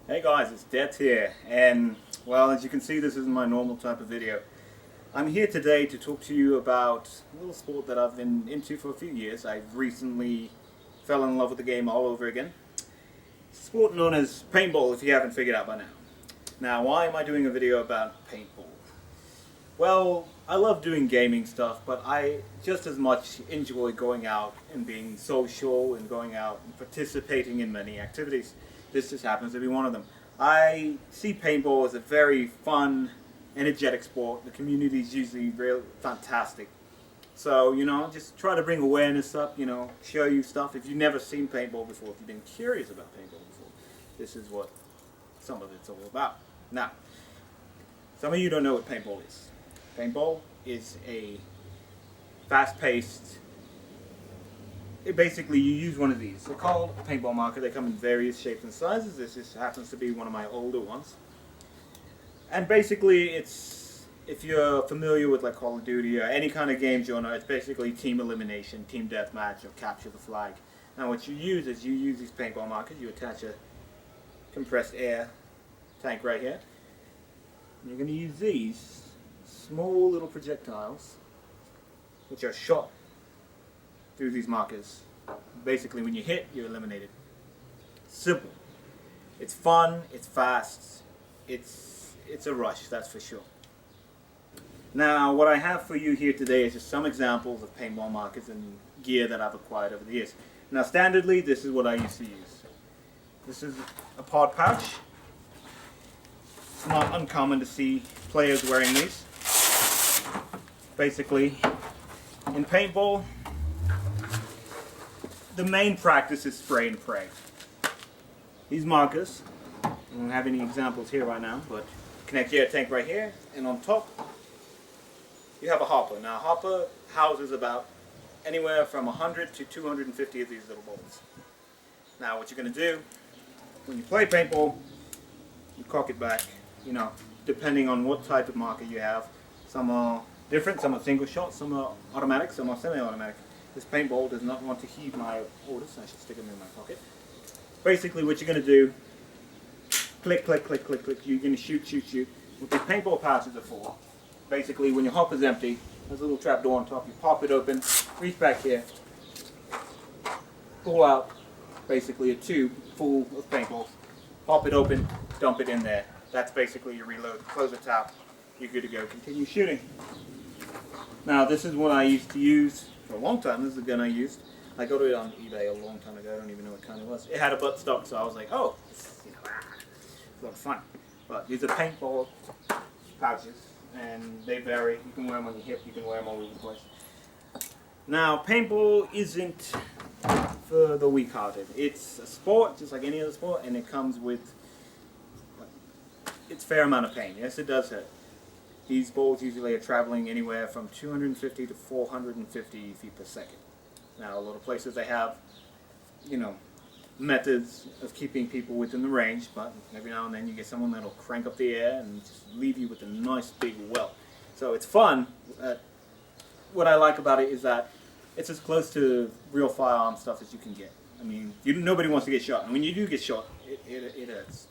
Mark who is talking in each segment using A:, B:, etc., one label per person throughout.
A: Hey guys, it's Det here, and well, as you can see, this isn't my normal type of video. I'm here today to talk to you about a little sport that I've been into for a few years. I recently fell in love with the game all over again. It's a sport known as paintball, if you haven't figured out by now. Now, why am I doing a video about paintball? Well, I love doing gaming stuff, but I just as much enjoy going out and being social and going out and participating in many activities. This just happens to be one of them. I see paintball as a very fun, energetic sport. The community is usually real fantastic. So, just try to bring awareness up, show you stuff. If you've never seen paintball before, if you've been curious about paintball before, this is what some of it's all about. Now, some of you don't know what paintball is. Paintball is a fast-paced, basically you use one of these. They're called a paintball marker. They come in various shapes and sizes. This just happens to be one of my older ones. And basically it's, if you're familiar with like Call of Duty or any kind of game genre, it's basically team elimination, team deathmatch, or capture the flag. Now what you use is you use these paintball markers. You attach a compressed air tank right here. And you're going to use these small little projectiles which are shot through these markers. Basically when you hit, you're eliminated. Simple. It's fun, it's fast, it's a rush, that's for sure. Now what I have for you here today is just some examples of paintball markers and gear that I've acquired over the years. Now standardly, this is what I used to use. This is a pod pouch. It's not uncommon to see players wearing these. Basically, in paintball, the main practice is spray and pray. These markers, I don't have any examples here right now, but connect your tank right here, and on top you have a hopper. Now a hopper houses about anywhere from 100 to 250 of these little balls. Now what you're going to do, when you play paintball, you cock it back, depending on what type of marker you have. Some are different, some are single shot, some are automatic, some are semi-automatic. This paintball does not want to heed my orders, so I should stick them in my pocket. Basically what you're going to do, click, click, click, click, click, you're going to shoot, shoot, shoot. What these paintball pouches are for, basically when your hopper's empty, there's a little trap door on top, you pop it open, reach back here, pull out basically a tube full of paintballs, pop it open, dump it in there. That's basically your reload. Close the top, you're good to go, continue shooting. Now this is what I used to use for a long time. This is the gun I used. I got it on eBay a long time ago. I don't even know what kind it was. It had a buttstock, so I was like, oh, it's a lot of fun. But these are paintball pouches, and they vary. You can wear them on your hip, you can wear them all over the place. Now, paintball isn't for the weak-hearted. It's a sport, just like any other sport, and it comes with its fair amount of pain. Yes, it does hurt. These balls usually are traveling anywhere from 250 to 450 feet per second. Now, a lot of places they have, methods of keeping people within the range, but every now and then you get someone that'll crank up the air and just leave you with a nice big welt. So it's fun. What I like about it is that it's as close to real firearm stuff as you can get. I mean, nobody wants to get shot, and when you do get shot, it hurts.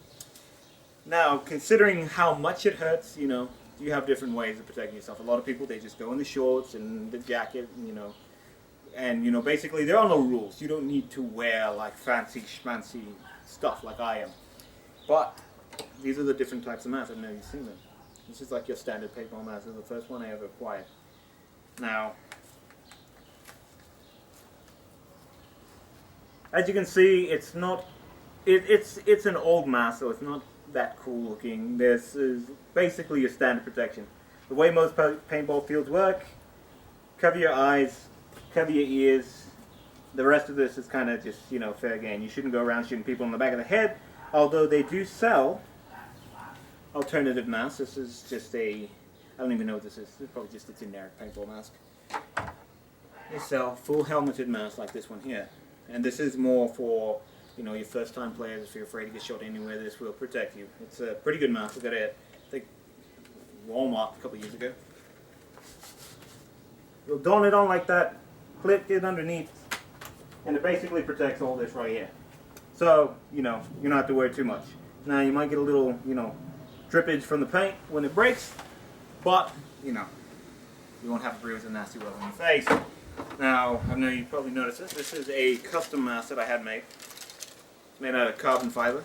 A: Now, considering how much it hurts, you have different ways of protecting yourself. A lot of people, they just go in the shorts and the jacket, and basically there are no rules. You don't need to wear like fancy schmancy stuff like I am. But these are the different types of masks. I've never seen them. This is like your standard paintball mask. This is the first one I ever acquired. Now, as you can see, it's not. It's an old mask, so it's not that cool looking. This is basically your standard protection. The way most paintball fields work, cover your eyes, cover your ears. The rest of this is kind of just, fair game. You shouldn't go around shooting people in the back of the head, although they do sell alternative masks. This is just I don't even know what this is. This is probably just a generic paintball mask. They sell full helmeted masks like this one here. And this is more for your first time players. If you're afraid to get shot anywhere, this will protect you. It's a pretty good mask. I got it at, I think, Walmart a couple of years ago. You'll don it on like that, clip it underneath, and it basically protects all this right here. So, you don't have to worry too much. Now you might get a little, drippage from the paint when it breaks, but, you won't have to breathe a nasty weld in your face. Now, I know you probably noticed this. This is a custom mask that I had made. It's made out of carbon fiber.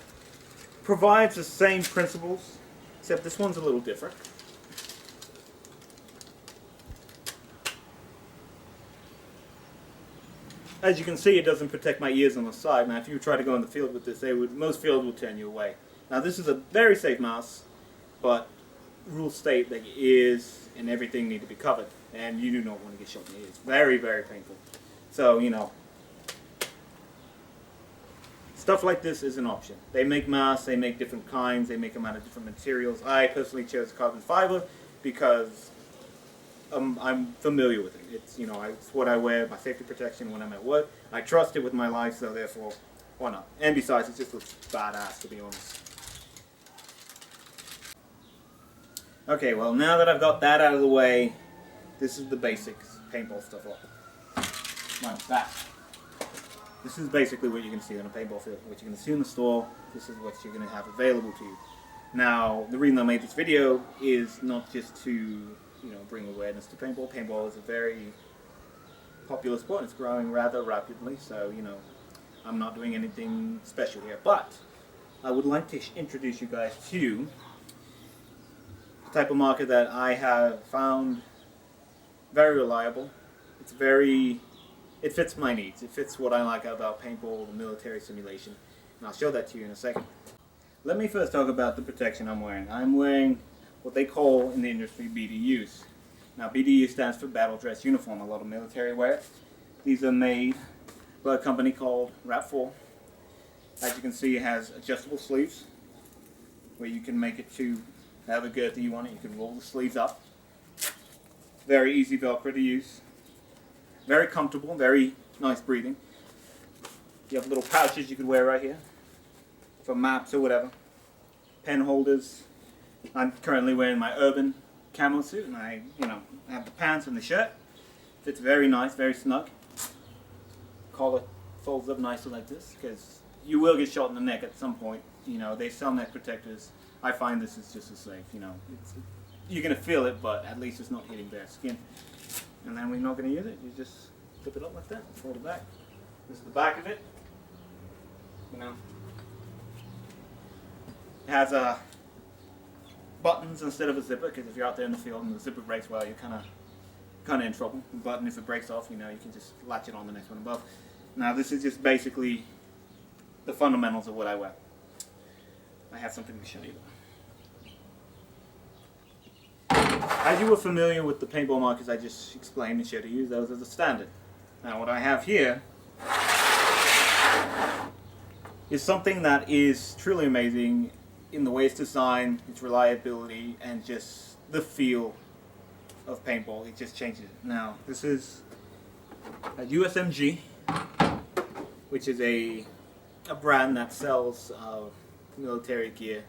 A: Provides the same principles, except this one's a little different. As you can see, it doesn't protect my ears on the side. Now, if you try to go in the field with this, most fields will turn you away. Now, this is a very safe mask, but rules state that your ears and everything need to be covered, and you do not want to get shot in the ears. Very, very painful. So, stuff like this is an option. They make masks, they make different kinds, they make them out of different materials. I personally chose carbon fiber because I'm familiar with it. It's it's what I wear, my safety protection when I'm at work. I trust it with my life, so therefore, why not? And besides, it just looks badass, to be honest. Okay, well, now that I've got that out of the way, this is the basics paintball stuff off. My back. This is basically what you're going to see on a paintball field, what you're going to see in the store. This is what you're going to have available to you. Now, the reason I made this video is not just to bring awareness to paintball. Paintball is a very popular sport. It's growing rather rapidly, so I'm not doing anything special here. But I would like to introduce you guys to the type of marker that I have found very reliable. It fits my needs. It fits what I like about paintball, the military simulation, and I'll show that to you in a second. Let me first talk about the protection I'm wearing. I'm wearing what they call in the industry BDUs. Now, BDU stands for Battle Dress Uniform. A lot of military wear it. These are made by a company called RAP4. As you can see, it has adjustable sleeves where you can make it to however girthy you want it. You can roll the sleeves up. Very easy Velcro to use. Very comfortable, very nice breathing. You have little pouches you can wear right here for maps or whatever. Pen holders. I'm currently wearing my urban camo suit, and I have the pants and the shirt. Fits very nice, very snug. Collar folds up nicely like this, because you will get shot in the neck at some point. They sell neck protectors. I find this is just as safe. You're going to feel it, but at least it's not hitting bare skin. And then when you're not going to use it, you just flip it up like that, fold it back. This is the back of it. It has buttons instead of a zipper, because if you're out there in the field and the zipper breaks, well, you're kind of in trouble. The button, if it breaks off, you can just latch it on the next one above. Now, this is just basically the fundamentals of what I wear. I have something to show you. As you were familiar with the paintball markers I just explained and showed you, those are the standard. Now, what I have here is something that is truly amazing in the way it's designed, its reliability, and just the feel of paintball. It just changes it. Now, this is a USMG, which is a brand that sells military gear.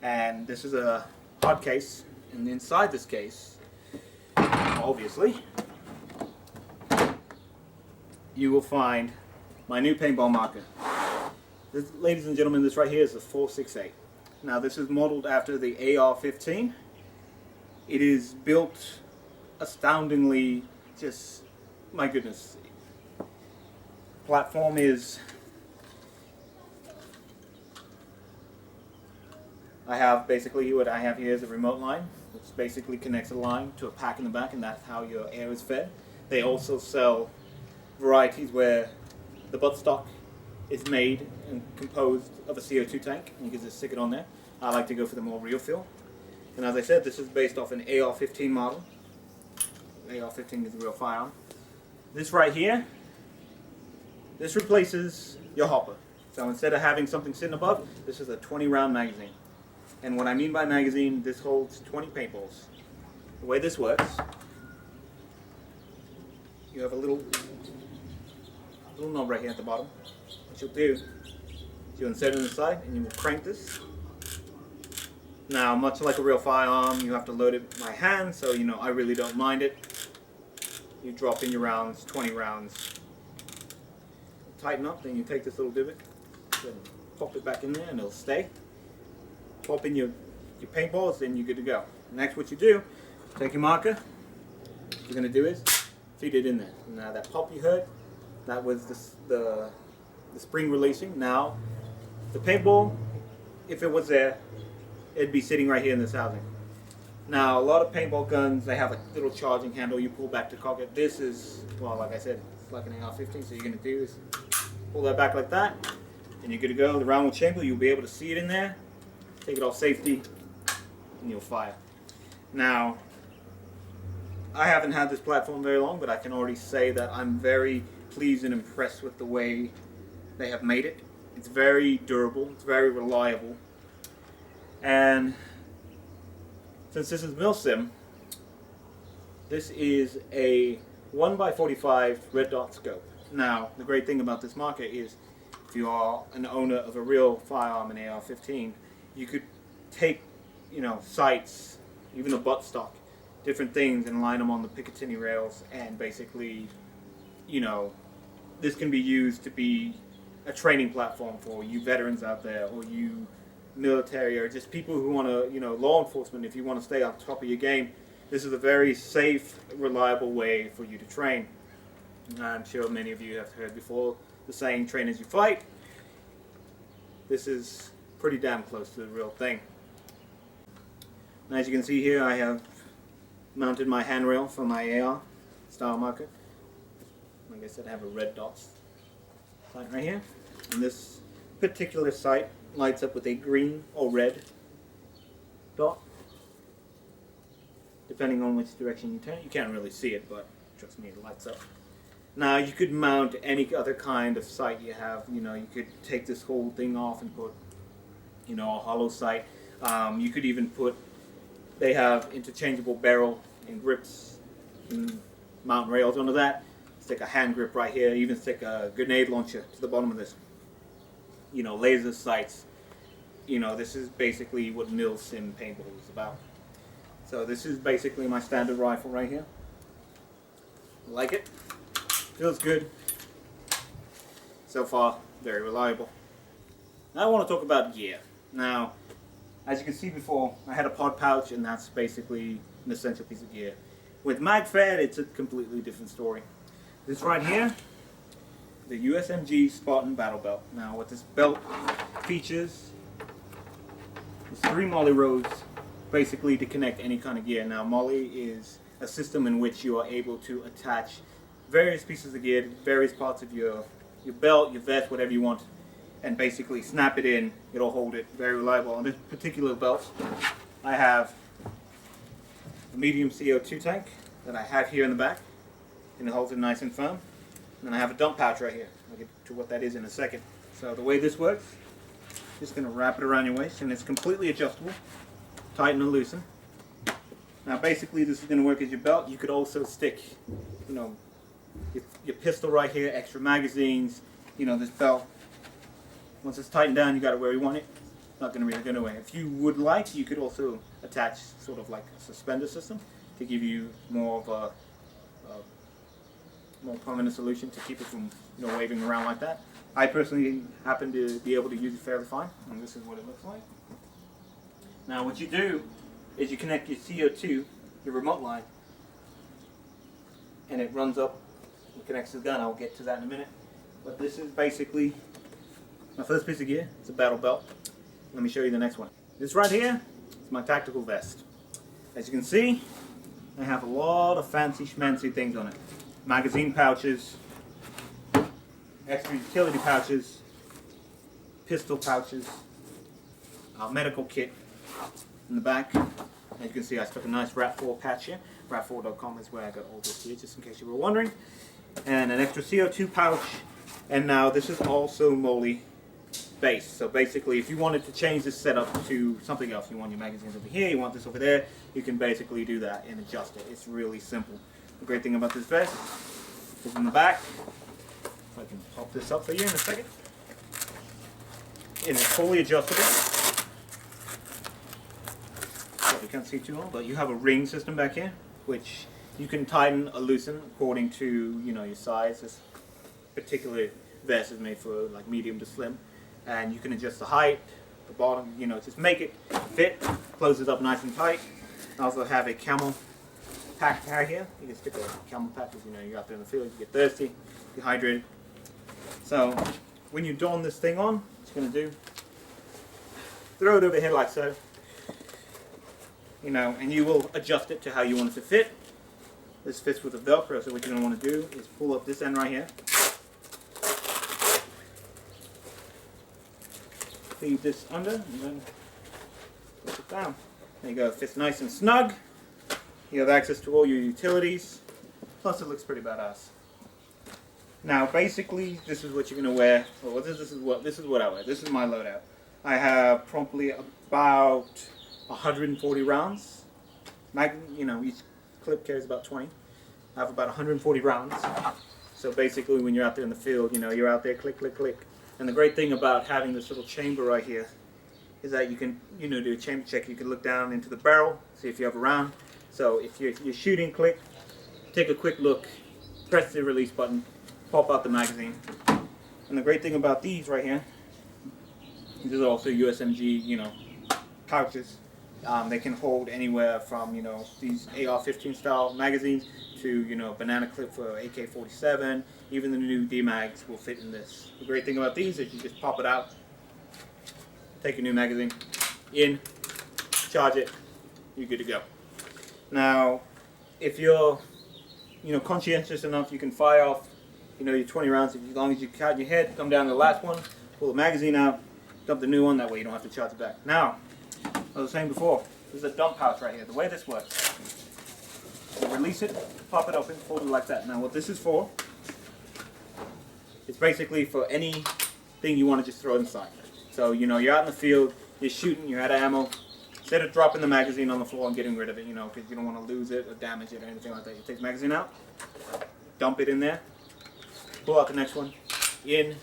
A: And this is a hard case, and inside this case, obviously, you will find my new paintball marker. This, ladies and gentlemen, this right here is the 468. Now, this is modeled after the AR-15. It is built astoundingly, just, my goodness. Platform is, basically what I have here is a remote line, which basically connects a line to a pack in the back, and that's how your air is fed. They also sell varieties where the buttstock is made and composed of a CO2 tank, and you can just stick it on there. I like to go for the more real feel. And as I said, this is based off an AR-15 model. AR-15 is a real firearm. This right here, this replaces your hopper. So instead of having something sitting above, this is a 20-round magazine. And what I mean by magazine, this holds 20 paintballs. The way this works, you have a little knob right here at the bottom. What you'll do is you'll insert it inside and you will crank this. Now, much like a real firearm, you have to load it by hand, so I really don't mind it. You drop in your rounds, 20 rounds. Tighten up, then you take this little divot and pop it back in there and it'll stay. pop in your paintballs, then you're good to go. Next, what you do, take your marker. What you're going to do is feed it in there. Now that pop you heard, that was the spring releasing. Now, the paintball, if it was there, it'd be sitting right here in this housing. Now, a lot of paintball guns, they have a little charging handle you pull back to cock it. This is, well, like I said, it's like an AR-15, so you're going to do is pull that back like that, and you're good to go. The round will chamber, you'll be able to see it in there, take it off safety, and you'll fire. Now, I haven't had this platform very long, but I can already say that I'm very pleased and impressed with the way they have made it. It's very durable, it's very reliable, and since this is Milsim, this is a 1x45 red dot scope. Now, the great thing about this marker is if you are an owner of a real firearm, an AR-15, you could take, sights, even a buttstock, different things, and line them on the Picatinny rails, and basically, this can be used to be a training platform for you veterans out there, or you military, or just people who want to, law enforcement. If you want to stay on top of your game, this is a very safe, reliable way for you to train. I'm sure many of you have heard before the saying, train as you fight. This is pretty damn close to the real thing. Now, as you can see here, I have mounted my handrail for my AR style marker. Like I said, I have a red dot sight right here. And this particular sight lights up with a green or red dot, depending on which direction you turn. You can't really see it, but trust me, it lights up. Now, you could mount any other kind of sight you have. You could take this whole thing off and put, a hollow sight. You could even put, they have interchangeable barrel and grips, and mount rails onto that. Stick a hand grip right here, even stick a grenade launcher to the bottom of this. Laser sights. This is basically what Milsim Paintball is about. So this is basically my standard rifle right here. Like it. Feels good. So far, very reliable. Now I want to talk about gear. Now, as you can see before, I had a pod pouch, and that's basically an essential piece of gear. With MagFed, it's a completely different story. This right here, the USMG Spartan Battle Belt. Now, what this belt features is 3 MOLLE rows, basically to connect any kind of gear. Now, MOLLE is a system in which you are able to attach various pieces of gear to various parts of your belt, your vest, whatever you want, and basically snap it in. It'll hold it. Very reliable. On this particular belt, I have a medium CO2 tank that I have here in the back, and it holds it nice and firm. And then I have a dump pouch right here. I'll get to what that is in a second. So the way this works, just going to wrap it around your waist, and it's completely adjustable. Tighten and loosen. Now basically this is going to work as your belt. You could also stick, your pistol right here, extra magazines, this belt. Once it's tightened down, you got it where you want it. It's not going to really go anywhere. If you would like, you could also attach sort of like a suspender system to give you more of a more permanent solution to keep it from waving around like that. I personally happen to be able to use it fairly fine, and this is what it looks like. Now what you do is you connect your CO2, your remote line, and it runs up and connects to the gun. I'll get to that in a minute. But this is basically my first piece of gear. It's a battle belt. Let me show you the next one. This right here is my tactical vest. As you can see, I have a lot of fancy schmancy things on it. Magazine pouches, extra utility pouches, pistol pouches, medical kit in the back. As you can see, I stuck a nice RAT4 patch here. RAT4.com is where I got all this here, just in case you were wondering. And an extra CO2 pouch. And now this is also MOLLE based. So basically, if you wanted to change this setup to something else, you want your magazines over here, you want this over there, you can basically do that and adjust it. It's really simple. The great thing about this vest is in the back. If I can pop this up for you in a second. It is fully adjustable. You can't see too well, but you have a ring system back here, which you can tighten or loosen according to your size. This particular vest is made for like medium to slim, and you can adjust the height, the bottom, just make it fit, closes up nice and tight. I also have a camel pack right here. You can stick a camel pack because you're out there in the field, you get thirsty, dehydrated. So when you don this thing on, what you're going to do, throw it over here like so, and you will adjust it to how you want it to fit. This fits with the Velcro, so what you're going to want to do is pull up this end right here. Leave this under and then push it down. There you go, it fits nice and snug. You have access to all your utilities. Plus it looks pretty badass. Now basically this is what you're going to wear. Well, this is what I wear. This is my loadout. I have probably about 140 rounds. Each clip carries about 20. I have about 140 rounds. So basically when you're out there in the field, you're out there click, click, click. And the great thing about having this little chamber right here is that you can, do a chamber check. You can look down into the barrel, see if you have a round. So if you're shooting, click, take a quick look, press the release button, pop out the magazine. And the great thing about these right here, these are also USMG, pouches. They can hold anywhere from, these AR-15 style magazines to, banana clip for AK-47. Even the new D-mags will fit in this. The great thing about these is you just pop it out, take a new magazine, in, charge it, you're good to go. Now, if you're, conscientious enough, you can fire off, your 20 rounds. As long as you count your head, come down to the last one, pull the magazine out, dump the new one. That way you don't have to charge it back. Now, I was saying before, there's a dump pouch right here. The way this works, you release it, pop it open, fold it like that. Now, what this is for, it's basically for anything you want to just throw inside. So, you're out in the field, you're shooting, you're out of ammo. Instead of dropping the magazine on the floor and getting rid of it, because you don't want to lose it or damage it or anything like that. You take the magazine out, dump it in there, pull out the next one, in,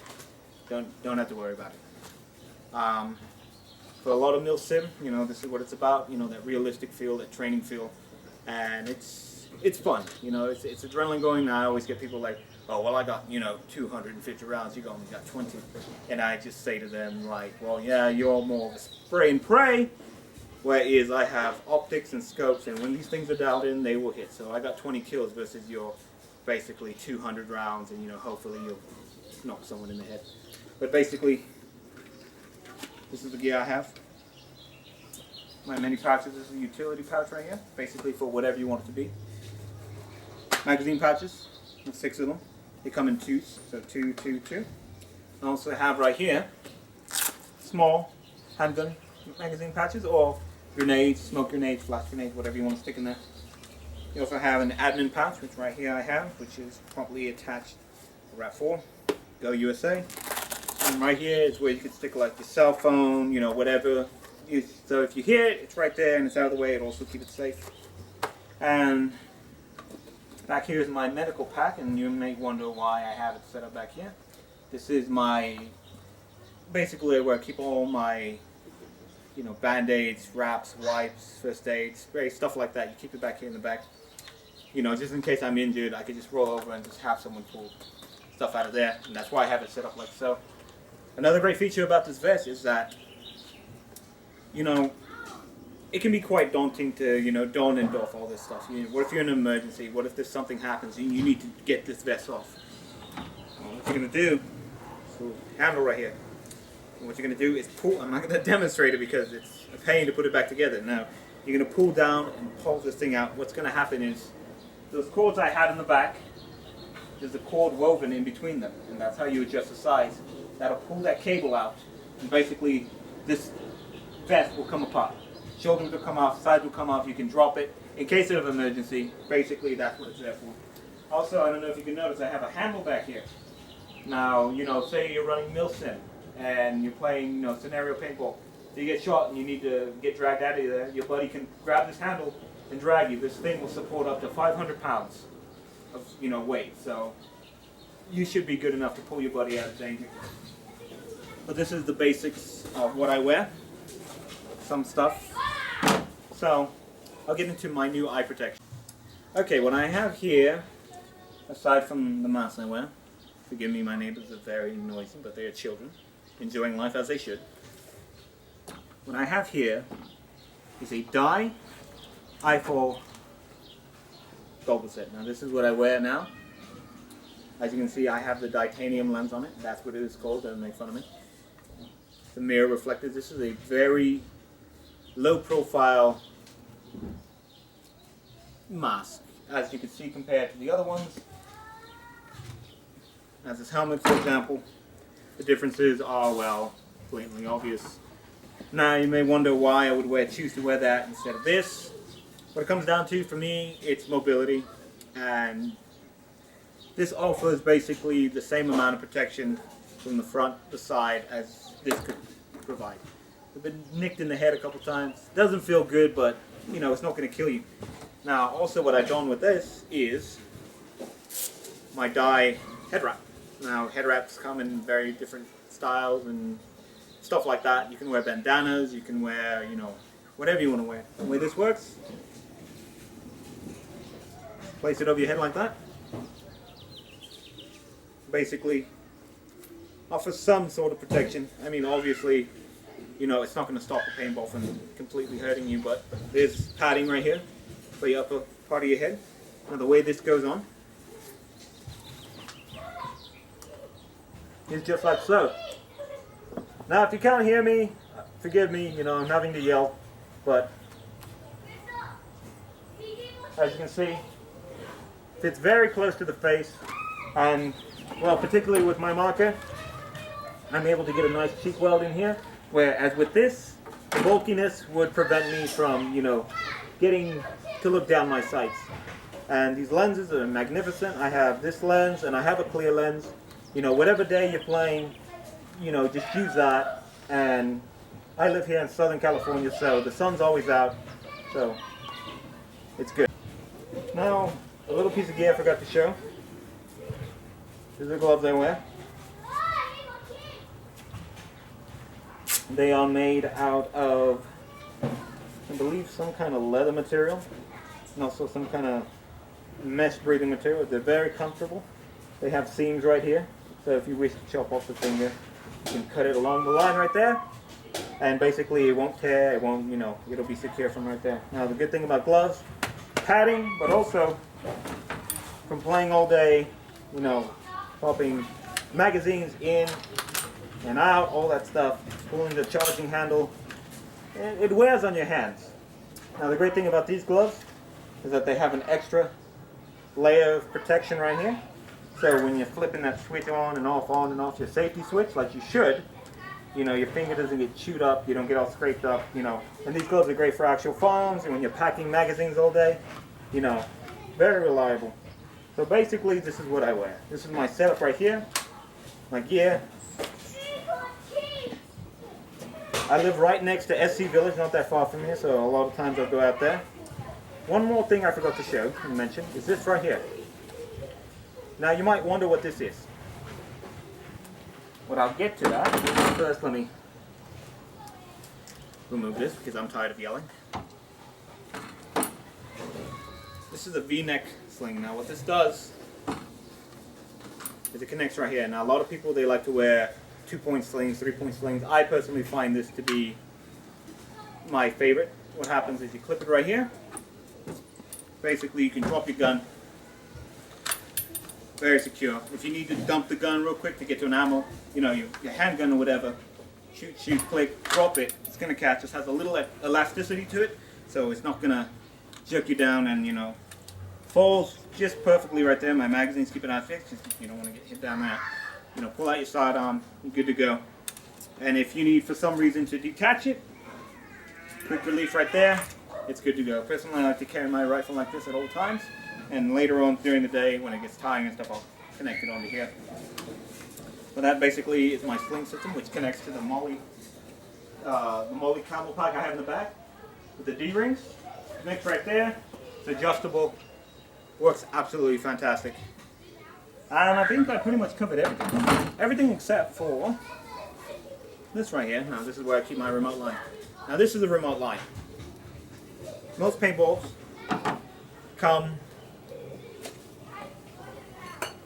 A: don't have to worry about it. For a lot of mil sim, this is what it's about, that realistic feel, that training feel, and it's fun, it's adrenaline going. I always get people like, oh, well, I got, 250 rounds, you only got 20. And I just say to them, like, well, yeah, you're more of a spray and pray, whereas I have optics and scopes, and when these things are dialed in, they will hit. So I got 20 kills versus your basically 200 rounds, and, hopefully you'll knock someone in the head. But basically, this is the gear I have. My mini pouches, this is a utility pouch right here, basically for whatever you want it to be. Magazine pouches, there's 6 of them. They come in twos, so 2, 2, 2. I also have right here small handgun magazine pouches, or grenades, smoke grenades, flash grenades, whatever you want to stick in there. You also have an admin pouch, which right here I have, which is properly attached to RAP4, Go USA. And right here is where you can stick like your cell phone, whatever. So if you hear it, it's right there and it's out of the way. It'll also keep it safe. And back here is my medical pack, and you may wonder why I have it set up back here. This is basically where I keep all my, band-aids, wraps, wipes, first aids, spray, stuff like that. You keep it back here in the back. Just in case I'm injured, I could just roll over and just have someone pull stuff out of there, and that's why I have it set up like so. Another great feature about this vest is that, it can be quite daunting to, don and doff all this stuff. What if you're in an emergency? What if there's something happens and you need to get this vest off? Well, what you're going to do, so handle right here. And what you're going to do is pull. I'm not going to demonstrate it because it's a pain to put it back together. Now, you're going to pull down and pull this thing out. What's going to happen is, those cords I had in the back, there's a cord woven in between them, and that's how you adjust the size. That'll pull that cable out, and basically this vest will come apart. Shoulders will come off, sides will come off, you can drop it. In case of emergency, basically that's what it's there for. Also, I don't know if you can notice, I have a handle back here. Now, say you're running milsim, and you're playing, scenario paintball. So you get shot and you need to get dragged out of there, your buddy can grab this handle and drag you. This thing will support up to 500 pounds of, weight. So you should be good enough to pull your buddy out of danger. But this is the basics of what I wear. Some stuff. So I'll get into my new eye protection. Okay, what I have here, aside from the mask I wear, forgive me, my neighbors are very noisy, but they are children, enjoying life as they should. What I have here is a die Eiffel goggle set. Now this is what I wear now. As you can see, I have the titanium lens on it. That's what it is called. Don't make fun of me. The mirror reflector. This is a very low profile mask, as you can see compared to the other ones. As this helmet, for example, the differences are, well, blatantly obvious. Now you may wonder why I would choose to wear that instead of this. What it comes down to for me, it's mobility, and this offers basically the same amount of protection from the front, the side, as this could provide. I've been nicked in the head a couple times. Doesn't feel good, but you know, it's not going to kill you. Now, also what I've done with this is my dye head wrap. Now, head wraps come in very different styles and stuff like that. You can wear bandanas, you can wear, you know, whatever you want to wear. The way this works, place it over your head like that. Basically, offers some sort of protection. I mean, obviously, you know, it's not going to stop the paintball from completely hurting you, but there's padding right here for your upper part of your head. Now, the way this goes on is just like so. Now, if you can't hear me, forgive me, you know, I'm having to yell, but as you can see, fits very close to the face, and, well, particularly with my marker, I'm able to get a nice cheek weld in here, whereas with this, the bulkiness would prevent me from, you know, getting to look down my sights. And these lenses are magnificent. I have this lens, and I have a clear lens. You know, whatever day you're playing, you know, just use that. And I live here in Southern California, so the sun's always out, so it's good. Now, a little piece of gear I forgot to show. These are the gloves I wear. They are made out of, I believe, some kind of leather material, and also some kind of mesh breathing material. They're very comfortable. They have seams right here, so if you wish to chop off the finger, you can cut it along the line right there, and basically it won't tear, it won't, you know, it'll be secure from right there. Now, the good thing about gloves, padding, but also from playing all day, you know, popping magazines in and out, all that stuff, pulling the charging handle, it wears on your hands. Now, the great thing about these gloves is that they have an extra layer of protection right here. So when you're flipping that switch on and off your safety switch, like you should, you know, your finger doesn't get chewed up, you don't get all scraped up, you know. And these gloves are great for actual firearms, and when you're packing magazines all day, you know, very reliable. So basically, this is what I wear. This is my setup right here, my gear. I live right next to SC Village, not that far from here, so a lot of times I'll go out there. One more thing I forgot to show and mention is this right here. Now, you might wonder what this is. But I'll get to that. First, let me remove this because I'm tired of yelling. This is a V-neck sling. Now, what this does is it connects right here. Now, a lot of people, they like to wear 2-point slings, 3-point slings. I personally find this to be my favorite. What happens is you clip it right here. Basically, you can drop your gun. Very secure. If you need to dump the gun real quick to get to an ammo, you know, your handgun or whatever, shoot, click, drop it. It's going to catch. It has a little elasticity to it, so it's not going to jerk you down, and, you know, falls just perfectly right there. My magazine's keeping out fixed. You don't want to get hit down there. You know, pull out your sidearm, you're good to go. And if you need, for some reason, to detach it, quick release right there, it's good to go. Personally, I like to carry my rifle like this at all times. And later on during the day, when it gets tiring and stuff, I'll connect it onto here. So that basically is my sling system, which connects to the Molly camel pack I have in the back with the D-rings. Connects right there. It's adjustable. Works absolutely fantastic. And I think I pretty much covered everything. Everything except for this right here. Now, this is where I keep my remote line. Now, this is a remote line. Most paintballs come,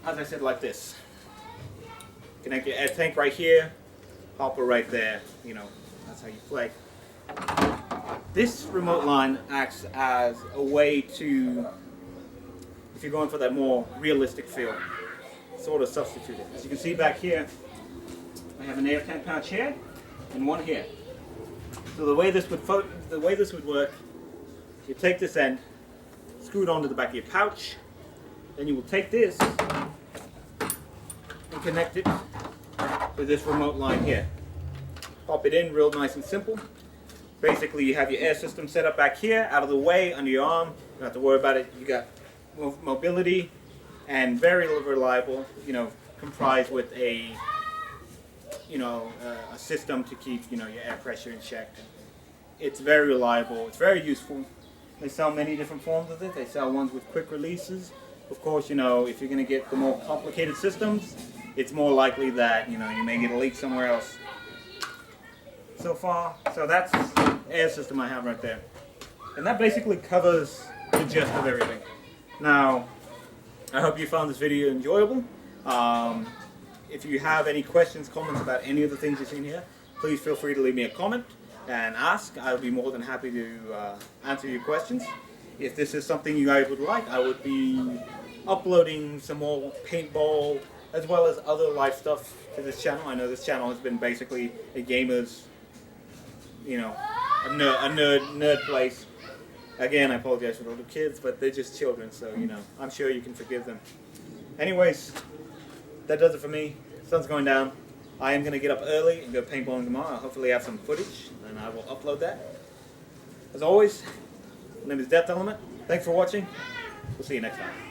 A: as I said, like this. Connect your air tank right here, hopper right there. You know, that's how you play. This remote line acts as a way to, if you're going for that more realistic feel, sort of substitute it. As you can see back here, I have an air tank pouch here and one here. So the way this would work, you take this end, screw it onto the back of your pouch, then you will take this and connect it with this remote line here. Pop it in real nice and simple. Basically, you have your air system set up back here, out of the way, under your arm. You don't have to worry about it. You got mobility and very reliable, comprised with a, a system to keep, your air pressure in check. It's very reliable. It's very useful. They sell many different forms of it. They sell ones with quick releases. Of course, if you're going to get the more complicated systems, it's more likely that, you may get a leak somewhere else. So that's the air system I have right there. And that basically covers the gist of everything. Now, I hope you found this video enjoyable. If you have any questions, comments about any of the things you've seen here, please feel free to leave me a comment and ask. I'll be more than happy to answer your questions. If this is something you guys would like, I would be uploading some more paintball as well as other live stuff to this channel. I know this channel has been basically a gamer's, a nerd place. Again, I apologize for the little kids, but they're just children, so, I'm sure you can forgive them. Anyways, that does it for me. Sun's going down. I am going to get up early and go paintballing tomorrow. I'll hopefully have some footage, and I will upload that. As always, my name is Deathelement. Thanks for watching. We'll see you next time.